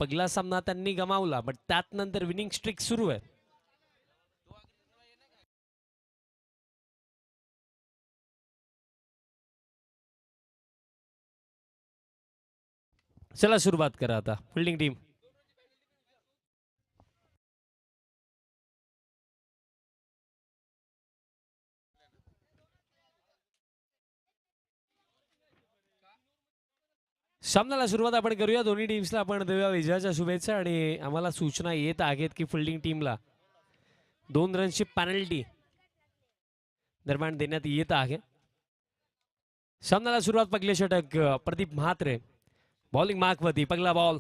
पहिला सामना त्यांनी गमावला, बट त्यात नंतर विनिंग स्ट्रिक सुरू आहे. चला सुरुवात करा आता फिल्डिंग टीम. सामन्याला सुरुवात आपण करूया. दोन्ही टीम्सला आपण देऊया विजयाच्या शुभेच्छा आणि आम्हाला सूचना येत आहेत की फिल्डिंग टीमला 2 रनची पेनल्टी दरम्यान देण्यात येत आहे. सामन्याला सुरुवात पगले षटक प्रदीप म्हात्रे. बॉलिंग मार्कवरती पहिला बॉल,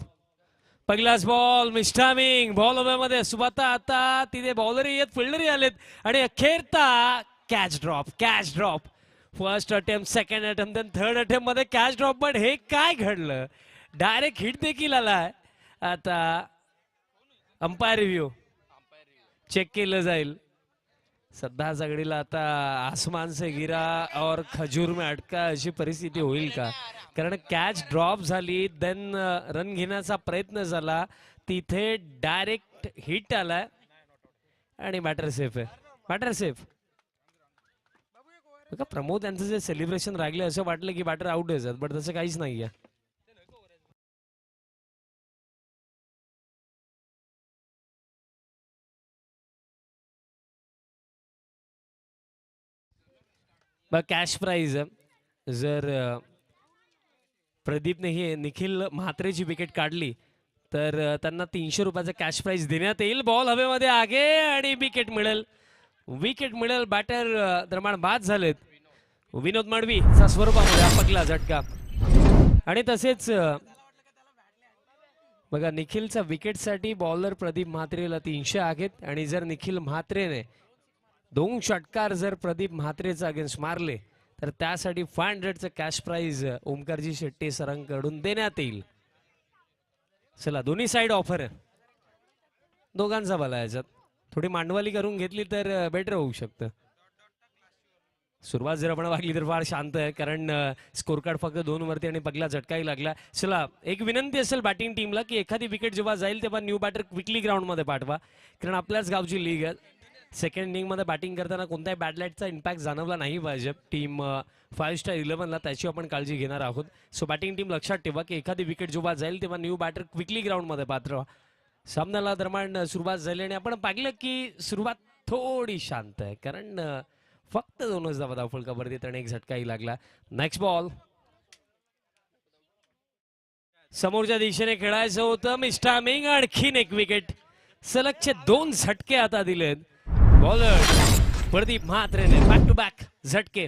पहिलाच बॉल मिस्टामिंग बॉल मध्ये सुबाता. आता तिथे बॉलरही येत, फिल्डरही आलेत आणि अखेरता catch drop. First attempt, second attempt, then third attempt मध्ये कॅच ड्रॉप. बट हे काय घडलं, डायरेक्ट हिट देखील आलाय. आता अंपायर रिव्ह्यू चेक केलं जाईल. सध्या सगळीला आता आसमान से गिरा और खजूर में अटका अशी परिस्थिती होईल का, कारण कॅच ड्रॉप झाली, देन रन घेण्याचा प्रयत्न झाला, तिथे डायरेक्ट हिट आलाय आणि बॅटर सेफ आहे. Batter safe. बघा प्रमोद यांचं जे सेलिब्रेशन राहिले असं वाटलं की बॅटर आउट आहे, बट तसं काहीच नाहीये. कॅश प्राइज जर प्रदीपने ही निखिल म्हात्रेची विकेट काढली तर त्यांना 300 रुपयाचा कॅश प्राइज देण्यात येईल. बॉल हवेमध्ये आगे आणि विकेट मिळेल. बॅटर दरम्यान बाद झालेत विनोद मडवीचा स्वरूपामध्ये आपकला झटका. आणि तसेच बघा निखिलचा विकेटसाठी बॉलर प्रदीप म्हात्रेला 300 आहेत आणि जर निखिल म्हात्रेने 2 षटकार जर प्रदीप म्हात्रेचा अगेन्स्ट मारले तर त्यासाठी 500चं कॅश प्राइज ओमकारजी शेट्टी सरांकडून देण्यात येईल. चला दोन्ही साइड ऑफर आहे, दोघांचा भला याच्यात. थोडी मांडवाली करून घेतली तर बेटर होऊ शकतं. सुरुवात जर आपण वागली तर फार शांत आहे, कारण स्कोर कार्ड फक्त 2 वरती आणि पगला झटकाही लागला. चला एक विनंती असेल बॅटिंग टीमला की एखादी विकेट जेव्हा जाईल तेव्हा न्यू बॅटर क्विकली ग्राउंड मध्ये पाठवा, कारण आपल्याच गावची लीग आहे. सेकंड इनिंग मध्ये बॅटिंग करताना कोणत्याही बॅडलाईटचा इम्पॅक्ट जाणवला नाही पाहिजे. टीम 5 स्टार 11ला त्याची आपण काळजी घेणार आहोत. सो बॅटिंग टीम लक्षात ठेवा की एखादी विकेट जेव्हा जाईल तेव्हा न्यू बॅटर क्विकली ग्राउंड मध्ये पाठवा. सामन्याला दरम्यान सुरुवात झाली आणि आपण पाहिलं की सुरुवात थोडी शांत आहे, कारण फक्त 2च धावा धावफलकावरती आणि एक झटकाही लागला. नेक्स्ट बॉल समोरच्या दिशेने खेळायचं होतं मिस्टामिंग, आणखीन एक विकेट. सलगचे 2 झटके आता दिलेत बॉलर प्रदीप म्हात्रेने, बॅक टू बॅक झटके.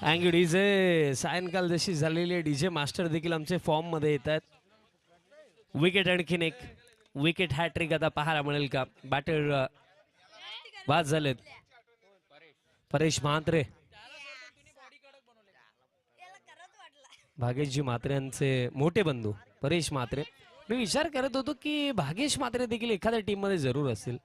अँग डीजे सायंकाल जशी झालेली डीजे मास्टर देखील आमचे फॉर्म मध्ये येत आहेत. विकेट आणखीन एक विकेट हॅट्रिक आता पाहायला मिळेल का. बॅटर बाद झालेत परेश म्हात्रे, भागेशजी म्हात्रे यांचे मोठे बंधू परेश म्हात्रे. मी विचार करत होतो की भागेश म्हात्रे देखील एखाद्या टीम मध्ये जरूर असतील.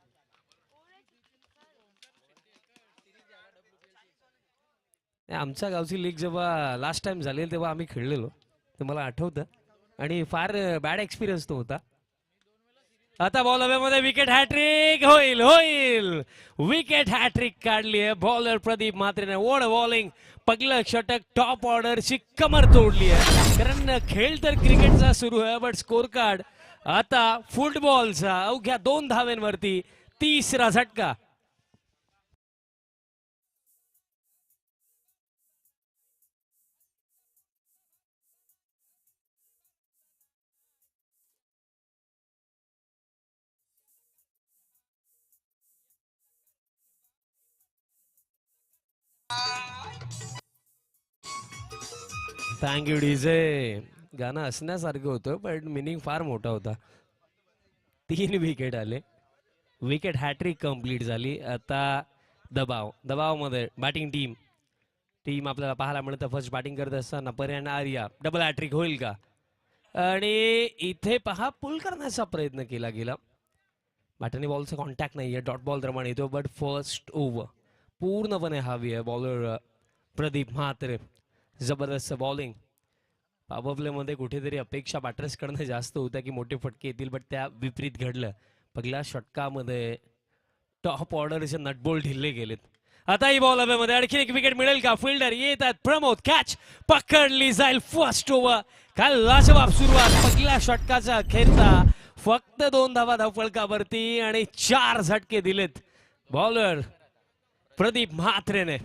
आमच्या गावची लीग जेव्हा लास्ट टाइम झालेली तेव्हा आम्ही खेळलेलो, ते मला आठवतं आणि फार बॅड एक्सपिरियन्स तो होता. आता बॉल हवेमध्ये विकेट हॅट्रिक होईल. विकेट हॅट्रिक काढली आहे बॉलर प्रदीप म्हात्रेने. वॉड बॉलिंग, पहिलं षटक टॉप ऑर्डरची कमर तोडली आहे, कारण खेळ तर क्रिकेटचा सुरू आहे, बट स्कोर कार्ड आता फुटबॉलचा. अवघ्या 2 धावेंवरती 3रा झटका. Thank you DJ. गाणं असण्यासारखं होतं पण मिनिंग फार मोठा होता. 3 विकेट आले, विकेट हॅट्रिक कंप्लीट झाली. आता दबाव मध्ये बॅटिंग टीम आपल्याला पाहायला मिळतं. फर्स्ट बॅटिंग करत असताना पर्याय आर्या डबल हॅट्रिक होईल का. आणि इथे पहा पुल करण्याचा प्रयत्न केला गेला. बॅटनी बॉलचा कॉन्टॅक्ट नाहीये, डॉट बॉल दरम्यान येतो. बट फर्स्ट ओव्हर पूर्णपणे हवी आहे. बॉलर प्रदीप म्हात्रे, जबरदस्त बॉलिंग. पॉवर प्लेमध्ये कुठेतरी अपेक्षा बॅटर्सकडनं जास्त होत्या की मोठे फटके येतील, बट त्या विपरीत घडलं. पहिल्या षटकामध्ये टॉप ऑर्डरचे नटबोल्ट ढिल्ले गेलेत. आता ही बॉल हवेमध्ये, आणखी एक विकेट मिळेल का? फिल्डर येत आहेत, प्रमोद कॅच पकडली जाईल. फर्स्ट ओव्हर काय लाजवाब सुरुवात पहिल्या षटकाचा अखेरचा. फक्त 2 धावा धावफलकावरती आणि 4 झटके दिलेत बॉलर प्रदीप म्हात्रेने.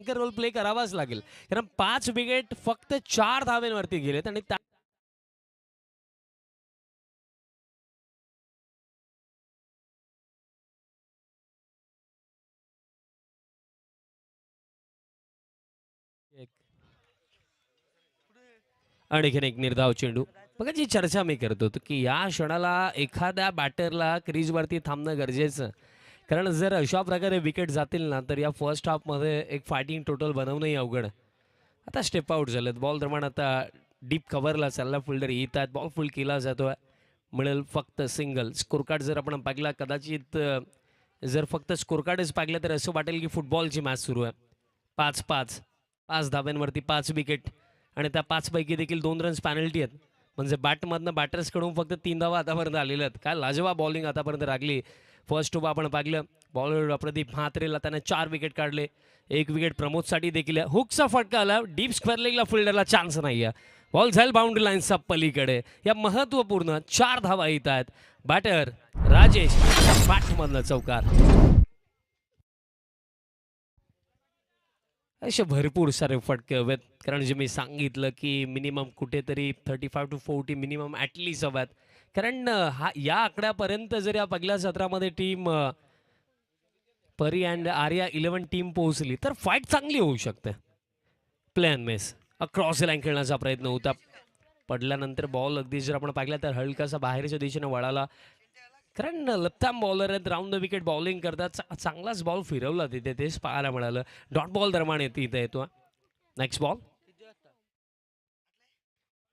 रोल प्ले करावाच लागेल, कारण 5 विकेट फक्त 4 धाव्यांवरती गेलेत आणि आणखीन एक निर्धाव चेंडू. बघा जी चर्चा मी करतो की या क्षणाला एखाद्या बॅटरला क्रीजवरती थांबणं गरजेचं, कारण जर अशा प्रकारे विकेट जातील ना तर या फर्स्ट हाफमध्ये एक फायटिंग टोटल बनवणंही अवघड. आता स्टेप आउट झालेत. बॉल दरम्यान आता डीप कव्हरला चालला फिल्डर येत आहेत. बॉल फुल केला जातोय, मिळेल फक्त सिंगल. स्कोर कार्ड जर आपण पाहिला, कदाचित जर फक्त स्कोर कार्डच पाहिलं तर असं वाटेल की फुटबॉलची मॅच सुरू आहे. 5 धाब्यांवरती 5 विकेट आणि त्या 5 पैकी देखील 2 रन्स पॅनल्टी आहेत. म्हणजे बॅटमधनं बॅटर्सकडून फक्त 3 धावा आतापर्यंत आलेल्या आहेत. काय लाजवाब बॉलिंग आतापर्यंत लागली. फर्स्ट ओव्हर आपण पाहिलं, बॉलर प्रदीप म्हात्रेला त्याने 4 विकेट काढले. 1 विकेट प्रमोदसाठी देखील. हुकचा फटका आला, डीप स्क्वेअर लेगला फिल्डरला चान्स नाही आहे. बॉल जाईल बाउंड्री लाईनचा पलीकडे. या महत्वपूर्ण 4 धावा येत आहेत. बॅटर राजेश बॅटमधनं चौकार. असे भरपूर सारे फटके हवेत, कारण जे मी सांगितलं की मिनिमम कुठेतरी 35 to 40 मिनिमम ॲटलीस्ट हव्यात. कारण या आकड्यापर्यंत जर या पहिल्या सत्रामध्ये team Pari and Arya 11 team पोहोचली तर फाईट चांगली होऊ शकते. प्लॅन मेस क्रॉस लाईन खेळण्याचा प्रयत्न होता. पडल्यानंतर बॉल अगदी जर आपण पाहिला तर हलकासा बाहेरच्या दिशेने वळाला, कारण लत्ताम बॉलर आहेत. राऊंड द विकेट बॉलिंग करतात. चांगलाच बॉल फिरवला तिथे, तेच पाहायला मिळालं. डॉट बॉल दरम्यान येते इथे येतो. नेक्स्ट बॉल,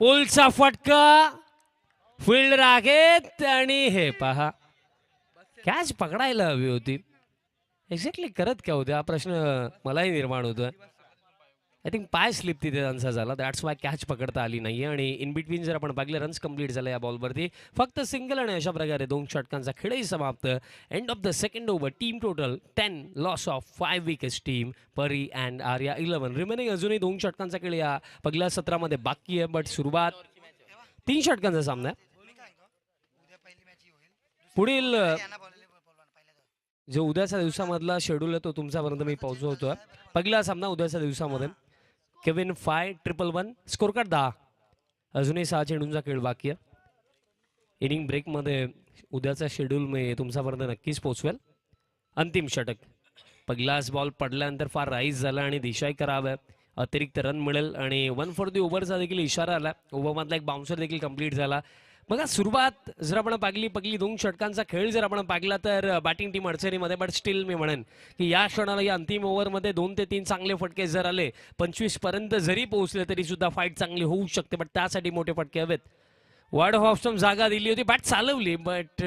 पुलचा फटका, फिल्डर आहेत आणि हे पहा कॅच पकडायला हवी होती. एक्झॅक्टली करत क्या होते हा प्रश्न मलाही निर्माण होतोय. आय थिंक पाय स्लिप तिथे त्यांचा झाला, दॅट्स वाय कॅच पकडता आली नाही. आणि इन बिटवीन जर आपण पाहिलं रन्स कंप्लीट झाले या बॉलवरती, फक्त सिंगल. आणि अशा प्रकारे 2 षटकांचा खेळही समाप्त. End of the second over, team total 10, loss of 5 wickets. Team Pari and Arya 11. Remaining अजूनही 2 षटकांचा खेळ या पहिल्या सत्रामध्ये बाकी आहे. बट सुरुवात 3 षटकांचा सामना आहे. पुढील जो उद्याच्या दिवसामधला शेड्यूल आहे तो तुमच्यापर्यंत मी पोहोचवतोय. पहिला सामना उद्याच्या दिवसामध्ये केविन 5-1-1 स्कोर कार्ड 10. अजूनही 6 चेंडूंचा खेळ बाकी आहे. इनिंग ब्रेकमध्ये उद्याचा शेड्यूल मी तुमच्यापर्यंत नक्कीच पोहोचवेल. अंतिम षटक. पहिलाच बॉल पडल्यानंतर फार राईज झाला आणि दिशाही कराव्या, अतिरिक्त रन मिळेल आणि 1 फॉर दी ओव्हरचा देखील इशारा आला. ओव्हरमधला एक बाउन्सर देखील कंप्लीट झाला. बघा सुरुवात जर आपण पहिली 2 षटकांचा खेळ जर आपण पाहिला तर बॅटिंग टीम अडचणीमध्ये, बट स्टील मी म्हणेन की या क्षणाला या अंतिम ओव्हरमध्ये 2 ते 3 चांगले फटके जर आले, 25 पर्यंत जरी पोहोचले तरी सुद्धा फाईट चांगली होऊ शकते, बट त्यासाठी मोठे फटके हवेत. वर्ड ऑफ ऑप्शन जागा दिली होती, बॅट चालवली, बट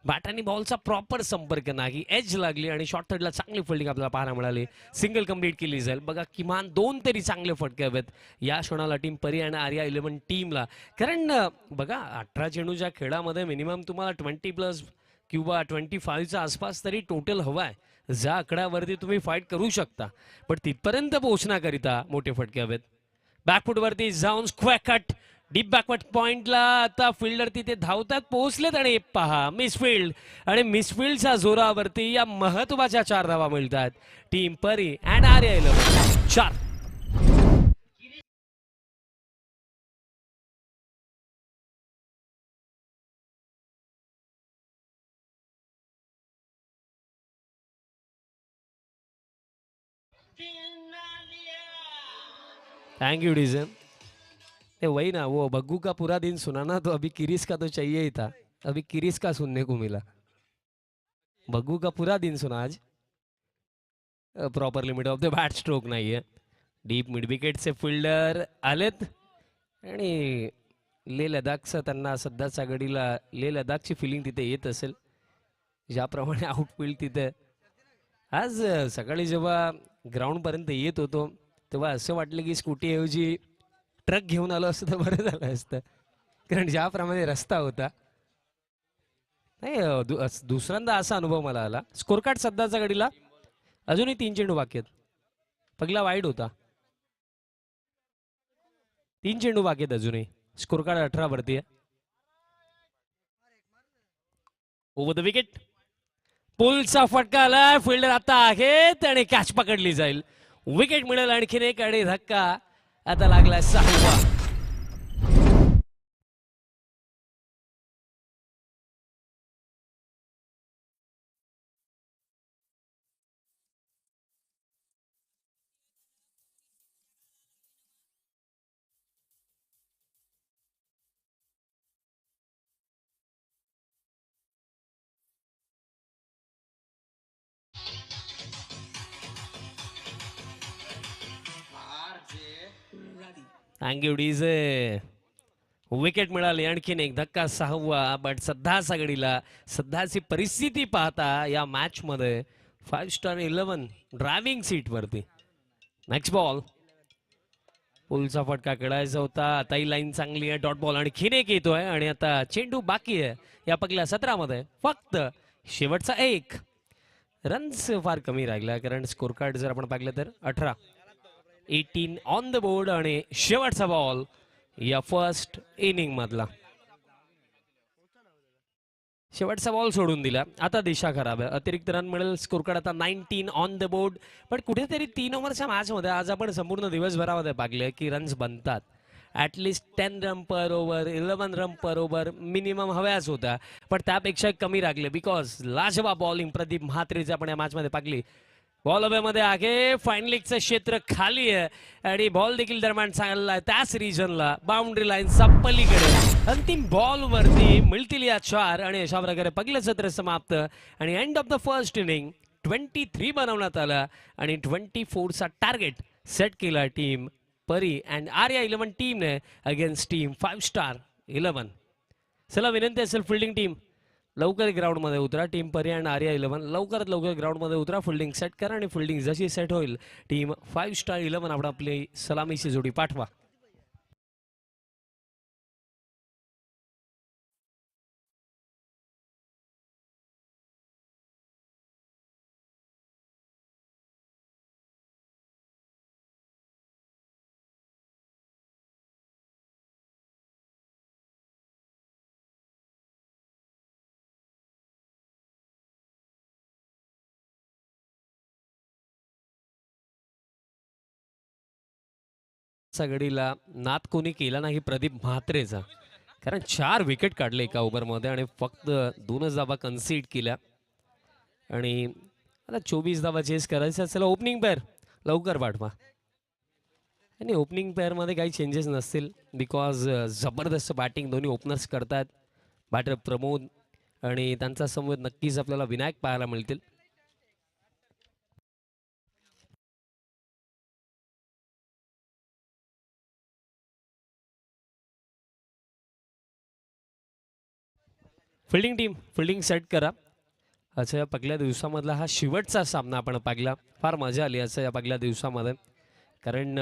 बॅट आणि बॉलचा प्रॉपर संपर्क नाही, एज लागली आणि शॉर्ट थर्डला चांगली फिल्डिंग आपल्याला पाहायला मिळाली. सिंगल कंप्लीट केली जाईल. बघा किमान 2 तरी चांगले फटके हवेत या क्षणाला टीम परी आणि आर्या 11 टीमला. कारण बघा 18 चेंडूच्या खेळामध्ये मिनिमम तुम्हाला 20+ किंवा 25च्या आसपास तरी टोटल हवाय. ज्या आकड्यावरती तुम्ही फाईट करू शकता, पण तिथपर्यंत पोहोचण्याकरिता मोठे फटके हवेत. बॅकफुटवरती जाऊन स्क्वॅर कट डीप बॅकवर्ड पॉइंटला आता फिल्डर तिथे धावतात, पोहोचलेत आणि पहा मिसफिल्ड आणि मिसफिल्डच्या जोरावरती या महत्वाच्या 4 धावा मिळतात. Team Pari and Arya 11 4. Thank you डीजन. वही ना, वो बग्गू का पूरा दिन सुना ना, तो अभी किरिस का तो चाहिए ही था. अभी किरिस का सुनने को मिला. बग्गू का पूरा दिन सुना आज. Proper limit of the bat stroke नाहीये. डीप मिड विकेटचे फिल्डर आलेत आणि ले लडाखचं त्यांना सध्याच्या घडीला ले लडाखची फिलिंग तिथे येत असेल, ज्याप्रमाणे आउटफील्ड तिथे. आज सकाळी जेव्हा ग्राउंड पर्यंत येत होतो तेव्हा असं वाटलं की स्कूटीऐवजी ट्रक घेऊन आलो असतं तर बरं झालं असतं, कारण ज्याप्रमाणे रस्ता होता. नाही दुसऱ्यांदा असा अनुभव मला आला. स्कोर कार्ड सध्याच्या घडीला अजूनही 3 चेंडू बाकी आहेत. पहिला वाईड होता. 3 चेंडू बाकी आहेत अजूनही. स्कोर कार्ड 18 वरती आहे. Over the wicket. पुलचा फटका आला. फिल्डर आता आहेत आणि कॅच पकडली जाईल. विकेट मिळेल आणखीन एक आणि धक्का आता लागला 6वा. Thank you DJ. विकेट मिळाली आणखीन एक धक्का 6वा. बट सध्या सगळीला सध्याची परिस्थिती पाहता या मॅच मध्ये 5 स्टार 11 ड्रायव्हिंग सीट वरती. Next ball. पुलचा फटका खेळायचा होता. आताही लाईन चांगली आहे. डॉट बॉल आणखीन एक येतोय आणि आता चेंडू बाकी आहे या पहिल्या 17 मध्ये. फक्त शेवटचा 1 रन्स फार कमी राहिला, कारण स्कोर कार्ड जर आपण पाहिलं तर 18 ऑन द बोर्ड आणि शेवटचा बॉल या फर्स्ट इनिंग मधला. शेवटचा बॉल सोडून दिला. आता दिशा खराब आहे. अतिरिक्त रन मिळेल. स्कोर कार्ड आता 19 ऑन द बोर्ड. पण कुठेतरी 3 ओव्हरच्या मॅच मध्ये आज आपण संपूर्ण दिवसभरामध्ये पाहिले की रन्स बनतात. ॲटलिस्ट 10 रन पर ओव्हर, 11 रन पर ओव्हर मिनिमम हव्याच होता, पण त्यापेक्षा कमी लागले. बिकॉज लाजवाब बॉलिंग प्रदीप म्हात्रेची आपण या मॅच मध्ये पाहिली. बॉल मध्ये आहे. फाईनलिकचं क्षेत्र खाली आहे आणि बॉल देखील दरम्यान चांगला त्याच रिजनला बाउंड्री लाईनचा पलीकडे. अंतिम बॉल वरती मिळतील या 4 आणि अशा प्रकारे पहिलं सत्र समाप्त आणि end of the first inning 23 बनवण्यात आला आणि 24चा टार्गेट सेट केला टीम परी अँड आर्या 11 टीमने अगेन्स्ट टीम 5 स्टार 11. चला विनंती असेल फिल्डिंग टीम लवकर ग्राउंड मध्ये उतरा. टीम परी अँड आर्या 11 लवकरात लवकर ग्राउंड मध्ये उतरा. फिल्डिंग सेट करा आणि फिल्डिंग जशी सेट होईल टीम 5 स्टार 11 आपण आपली सलामीची जोडी पाठवा. घडीला नाद कोणी केला नाही प्रदीप म्हात्रेचा, कारण 4 विकेट काढले एका ओव्हरमध्ये आणि फक्त 2च धावा कन्सीड केल्या. आणि आता 24 धावा चेस करायचं. चला ओपनिंग पेअर लवकर पाठवा. आणि ओपनिंग पेअरमध्ये काही चेंजेस नसतील बिकॉज जबरदस्त बॅटिंग दोन्ही ओपनर्स करतात. बॅटर प्रमोद आणि त्यांचा समोर नक्कीच आपल्याला विनायक पाहायला मिळतील. फिल्डिंग सेट करा. अच्छा, या पहिल्या दिवसामधला हा शेवटचा सामना आपण पाहिला. फार मजा आली असं या पहिल्या दिवसामध्ये, कारण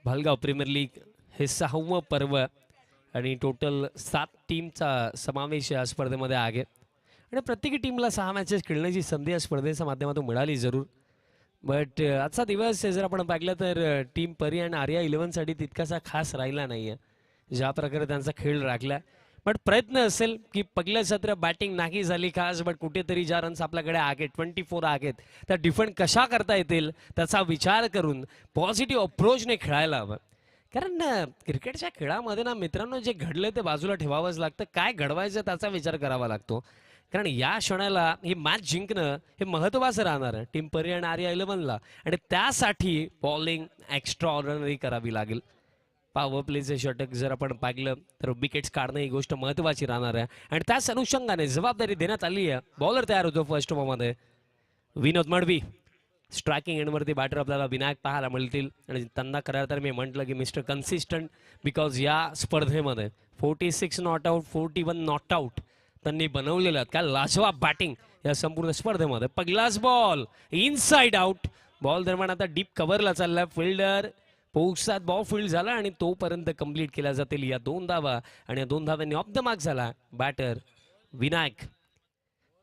भालगाव प्रीमियर लीग हे 6वं पर्व आणि टोटल 7 टीमचा समावेश या स्पर्धेमध्ये आहे. आणि प्रत्येकी टीमला 6 मॅचेस खेळण्याची संधी या स्पर्धेच्या माध्यमातून मिळाली जरूर. बट आजचा दिवस जर आपण पाहिलं तर टीम परी आणि आर्या 11साठी तितकासा खास राहिला नाही आहे ज्या प्रकारे त्यांचा खेळ राखला. बट प्रयत्न असेल की पहिलं सत्र बॅटिंग नाही झाली खास, बट कुठेतरी ज्या रन्स आपल्याकडे आहेत 24 आहेत त्या डिफेंड कशा करता येतील त्याचा विचार करून पॉझिटिव्ह अप्रोचने खेळायला हवं. कारण क्रिकेटच्या खेळामध्ये ना मित्रांनो, जे घडलं ते बाजूला ठेवावंच लागतं. काय घडवायचं त्याचा विचार करावा लागतो. कारण या क्षणाला ही मॅच जिंकणं हे महत्त्वाचं राहणार आहे टीम परी आणि आर्या 11ला. आणि त्यासाठी बॉलिंग एक्स्ट्रा ऑर्डिनरी करावी लागेल. पॉवर प्लेचे षटक जर आपण पाहिलं तर विकेट्स काढणं ही गोष्ट महत्त्वाची राहणार आहे. आणि त्याच अनुषंगाने जबाबदारी देण्यात आली आहे. बॉलर तयार होतो फर्स्ट ओव्हरमध्ये. विनोद मडवी स्ट्रायकिंग एंडवरती बॅटर आपल्याला विनायक पाहायला मिळतील. आणि त्यांना खरं तर मी म्हटलं की मिस्टर कन्सिस्टंट, बिकॉज या स्पर्धेमध्ये 46 नॉट आउट 41 नॉट आउट त्यांनी बनवलेलं. काय लाजवाब बॅटिंग या संपूर्ण स्पर्धेमध्ये. पहिलाच बॉल इनसाइड आउट. बॉल दरम्यान आता डीप कव्हरला चालला. फिल्डर पोक्सात बॉल फील्ड झाला आणि तोपर्यंत कंप्लीट केल्या जातील या 2 धावा. आणि या 2 धाव्यांनी ऑफ द मार्क झाला बॅटर विनायक.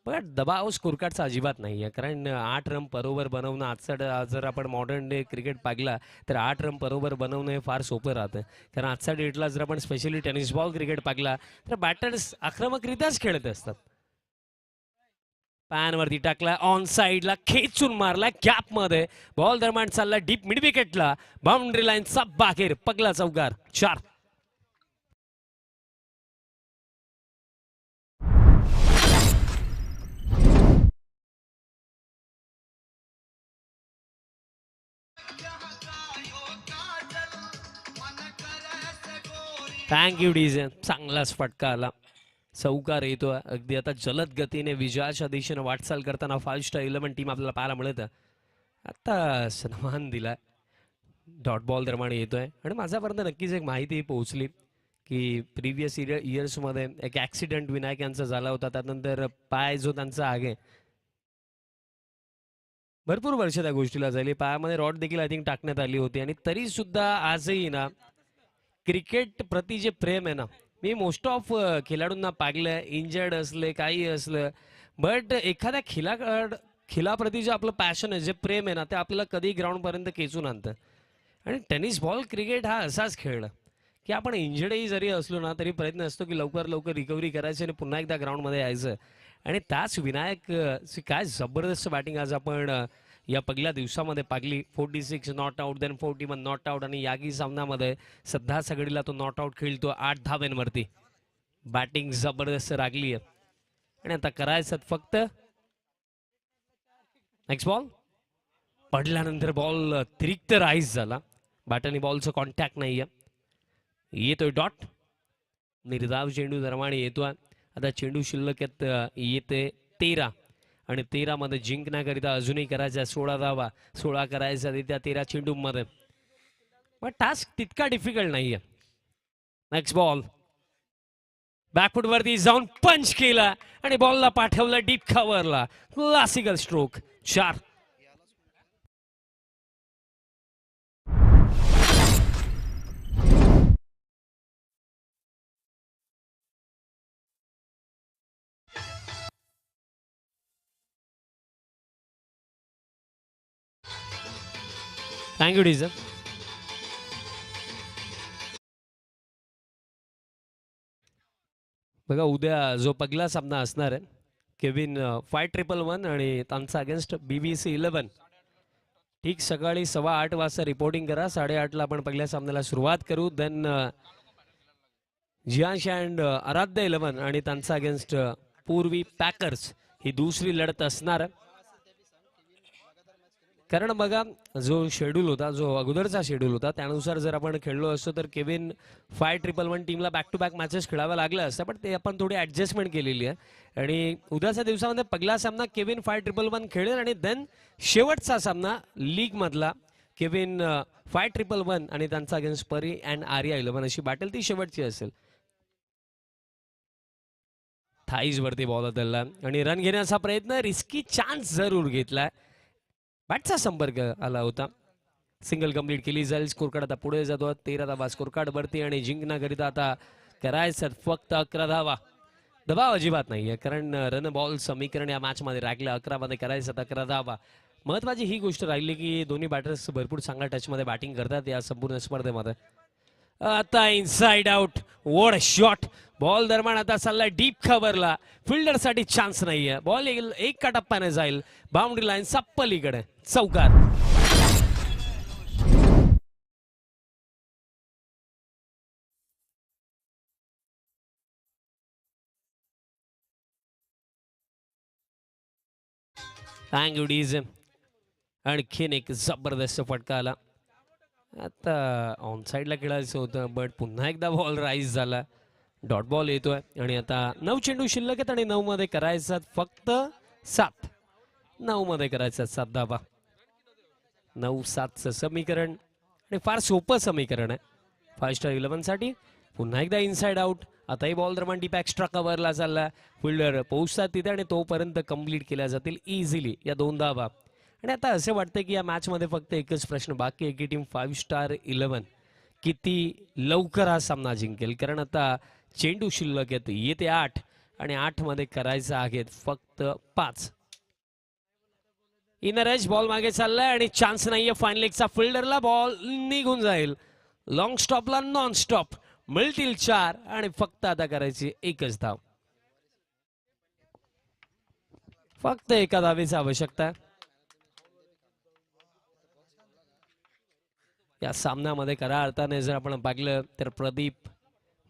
बघा, दबाव स्कोरकार्डचा अजिबात नाही आहे, कारण 8 रन पर ओव्हर बनवणं आजचा जर आपण मॉडर्न डे क्रिकेट पाहिला तर 8 रन पर ओव्हर बनवणं हे फार सोपं राहतं. कारण आजच्या डेटला जर आपण स्पेशली टेनिस बॉल क्रिकेट पाहिला तर बॅटर्स आक्रमकरित्याच खेळत असतात. पॅनवरती टाकला, ऑन साईडला खेचून मारला गॅप मध्ये. बॉल दरम्यान चालला डीप मिड विकेटला. बाउंड्री लाईनचा बाहेर पगला चौकार 4. Thank you DJ. चांगलाच फटका आला. चौकार येतो अगदी आता जलद गतीने विजयाच्या दिशेने वाटचाल करताना 5 स्टार 11 टीम आपल्याला पाहायला मिळत. आता सन्मान दिला डॉट बॉल दरम्यान येतोय. आणि माझ्यापर्यंत नक्कीच एक माहिती पोहोचली की प्रिव्हियस इयर्समध्ये एक ॲक्सिडेंट विनायक यांचा झाला होता. त्यानंतर पाय जो त्यांचा आहे, भरपूर वर्ष त्या गोष्टीला झाली. पायामध्ये रॉड देखील आय थिंक टाकण्यात आली होती. आणि तरी सुद्धा आजही ना क्रिकेट प्रति जे प्रेम आहे ना, मी मोस्ट ऑफ खेळाडूंना पाहिलं इंजर्ड असले काही असलं, बट एखाद्या खिलाप्रती जे आपलं पॅशन आहे, जे प्रेम आहे ना, ते आपल्याला कधी ग्राउंडपर्यंत खेचून आणतं. आणि टेनिस बॉल क्रिकेट हा असाच खेळ की आपण इंजर्डही जरी असलो ना तरी प्रयत्न असतो की लवकर लवकर रिकव्हरी करायची आणि पुन्हा एकदा ग्राउंडमध्ये यायचं. आणि त्याच विनायक काय जबरदस्त बॅटिंग आज आपण या पहिल्या दिवसामध्ये पाहिली. 46 not out, then 41 not out. आणि यागी सामन्यामध्ये सध्या सगळीला तो नॉट आउट खेळतो 8 धाव्यांवरती. बॅटिंग जबरदस्त लागली आहे. आणि आता करायचं फक्त नेक्स्ट बॉल. पडल्यानंतर बॉल अतिरिक्त राईज झाला. बॅटरनी बॉलचं कॉन्टॅक्ट नाहीये. येतोय डॉट. निर्धाव चेंडू दरम्यान येतोय. आता चेंडू शिल्लक येते 13. आणि 13 मध्ये जिंकण्याकरिता अजूनही करायचा 16 धावा. 16 करायचा त्या 13 चेंडू मध्ये. पण टास्क तितका डिफिकल्ट नाहीये. नेक्स्ट बॉल बॅकफुट वरती जाऊन पंच केला आणि बॉलला पाठवलं डीप कव्हरला. Classical stroke 4. थँक्यू डीजर. बघा, उद्या जो पहिला सामना असणार आहे केविन 5111 आणि त्यांचा अगेन्स्ट BBC 11. ठीक सकाळी 8:15 वाजता रिपोर्टिंग करा. 8:30ला आपण पहिल्या सामन्याला सुरुवात करू. देन जियांश अँड आराध्य 11 आणि त्यांचा अगेन्स्ट पूर्वी पॅकर्स ही दुसरी लढत असणार. कारण बघा जो शेड्यूल होता, जो अगोदरचा शेड्यूल होता त्यानुसार जर आपण खेळलो असतो तर केविन 5-1-1 टीमला बॅक टू बॅक मॅचेस खेळाव्या लागल्या असत्या, पण ते आपण थोडी ऍडजस्टमेंट केलेली आहे. आणि उद्याच्या दिवसामध्ये पहिला सामना केविन 5-1-1 खेळेल आणि देन शेवटचा सामना लीग मधला केविन 5-1-1 आणि त्यांचा अगेन्स्ट परी अँड आर्या 11 अशी बॅटल ती शेवटची असेल. थाईज वरती बॉल धरला आणि रन घेण्याचा प्रयत्न, रिस्की चान्स जरूर घेतलाय. बॅटचा संपर्क आला होता. सिंगल कंप्लीट केली जाईल. स्कोर कार्ड आता पुढे जातो. 13 धावा स्कोर कार्ड वरती आणि जिंकण्याकरिता आता करायचं फक्त 11 धावा. दबाव अजिबात नाहीये कारण रन बॉल समीकरण या मॅच मध्ये राखलं. 11 मध्ये करायचं 11 धावा. महत्वाची ही गोष्ट राहिली की दोन्ही बॅटर्स भरपूर चांगल्या टच मध्ये बॅटिंग करतात या संपूर्ण स्पर्धेमध्ये. आता inside out. What a shot. Ball दरम्यान आता चाललाय डीप खबरला. फिल्डर साठी चान्स नाहीये. बॉल एक टप्प्याने जाईल बाउंड्री लाईन सप्पलीकडे. चौकार. अँगुडीज आणखीन एक जबरदस्त फटका आला. आता ऑन साईडला खेळायचं होतं बट पुन्हा एकदा बॉल राईज झाला. डॉट बॉल येतोय आणि आता 9 चेंडू शिल्लक आहेत आणि 9 मध्ये करायचा फक्त 7. 9 मध्ये करायचा 7 धावा. 9-7चं समीकरण आणि फार सोपं समीकरण आहे 5 स्टार 11 साठी. पुन्हा एकदा इनसाइड आउट. आताही बॉल दरम्यान डीप एक्स्ट्रा कव्हरला चालला. फिल्डर पोहोचतात तिथे आणि तोपर्यंत कंप्लीट केल्या जातील इझिली या 2 धावा. आणि आता असं वाटतं की या मॅच मध्ये फक्त एकच प्रश्न बाकी आहे की टीम 5 स्टार 11 किती लवकर हा सामना जिंकेल. कारण आता चेंडू शिल्लक आहेत येते 8 आणि 8 मध्ये करायचं आहेत फक्त 5. इनर एज बॉल मागे चाललाय आणि चान्स नाहीये फाईन लेगचा. फिल्डरला बॉल निघून जाईल. लॉंग स्टॉपला नॉन स्टॉप. मिळतील 4 आणि फक्त आता करायची एकच धाव. फक्त एका धावेची आवश्यकता आहे या सामन्यामध्ये. खऱ्या अर्थाने जर आपण पाहिलं तर प्रदीप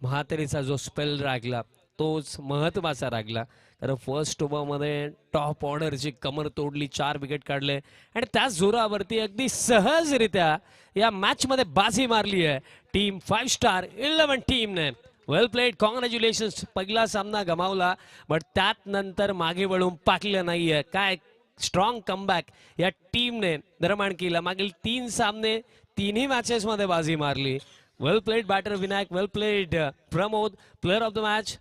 महात्रेचा जो स्पेल राखला तोच महत्वाचा राखला. कारण फर्स्ट ओव्हरमध्ये टॉप ऑर्डरची कमर तोडली. 4 विकेट काढले आणि त्याच जोरावरती अगदी सहजरित्या या मॅच मध्ये बाजी मारली आहे टीम 5 स्टार 11 टीमने. वेल प्लेड. कॉंग्रॅच्युलेशन्स. पहिला सामना गमावला बट त्यात नंतर मागे वळून पाकलं नाहीये. काय स्ट्रॉंग कमबॅक या टीमने दरम्यान केला. मागील 3 सामने 3ही मॅचेस मध्ये बाजी मारली. Well played batter Vinayak. Well played Pramod. Player of the match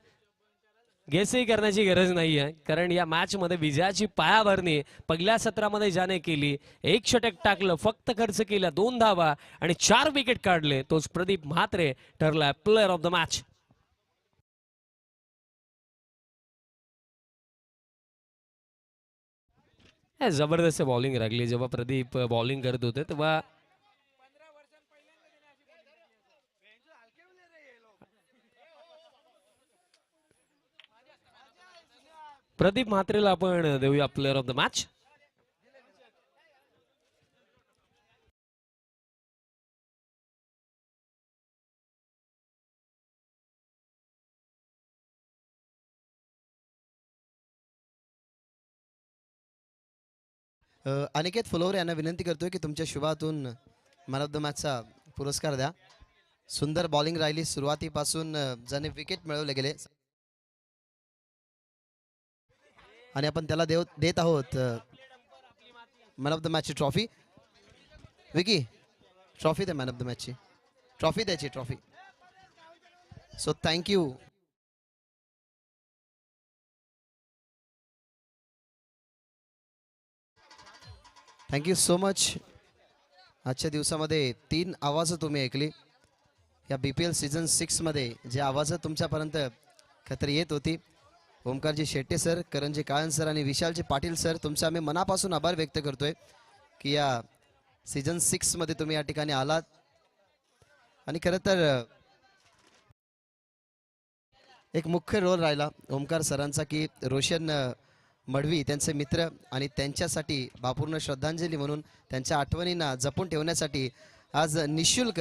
गेसही करण्याची गरज नाहीये कारण या मॅच मध्ये विजयाची पायाभरणी पहिल्या सत्रामध्ये ज्याने केली. 1 षटक टाकलं. फक्त खर्च केला 2 धावा आणि 4 विकेट काढले तोच प्रदीप म्हात्रे ठरला प्लेअर ऑफ द मॅच. जबरदस्त बॉलिंग लागली. जेव्हा प्रदीप बॉलिंग करत होते तेव्हा प्रदीप म्हात्रेला आपण देऊया player of the match. Aniket Phulore यांना विनंती करतोय की तुमच्या शुभातून मॅन ऑफ द मॅचचा पुरस्कार द्या. सुंदर बॉलिंग राहिली सुरुवातीपासून. ज्याने विकेट मिळवले गेले आणि आपण त्याला देत आहोत मॅन ऑफ द मॅचची ट्रॉफी. विकी ट्रॉफी द्या. मॅन ऑफ द मॅचची ट्रॉफी द्यायची. Trophy. So thank you. Thank you so much. आजच्या दिवसामध्ये 3 आवाज तुम्ही ऐकली. या BPL सीझन 6 मध्ये जे आवाज तुमच्यापर्यंत खत्री येत होती. ओमकारजी शेट्टे सर, करणजी काळन सर आणि विशालजी पाटील सर, तुमचे आम्ही मनापासून आभार व्यक्त करतोय की या सीझन 6 मध्ये तुम्ही या ठिकाणी आलात. आणि खरं तर एक मुख्य रोल राहिला ओमकार सरांचा की रोशन मडवी त्यांचे मित्र आणि त्यांच्यासाठी भावपूर्ण श्रद्धांजली म्हणून त्यांच्या आठवणींना जपून ठेवण्यासाठी आज निशुल्क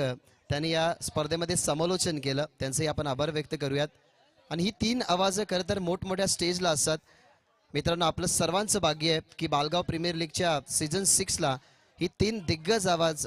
त्यांनी या स्पर्धेमध्ये समालोचन केलं. त्यांचेही आपण आभार व्यक्त करूयात. आणि ही 3 आवाज खरं तर मोठमोठ्या स्टेजला असतात. मित्रांनो, आपलं सर्वांचं भाग्य आहे की बालगाव प्रीमियर लीगच्या सीझन 6ला ही 3 दिग्गज आवाज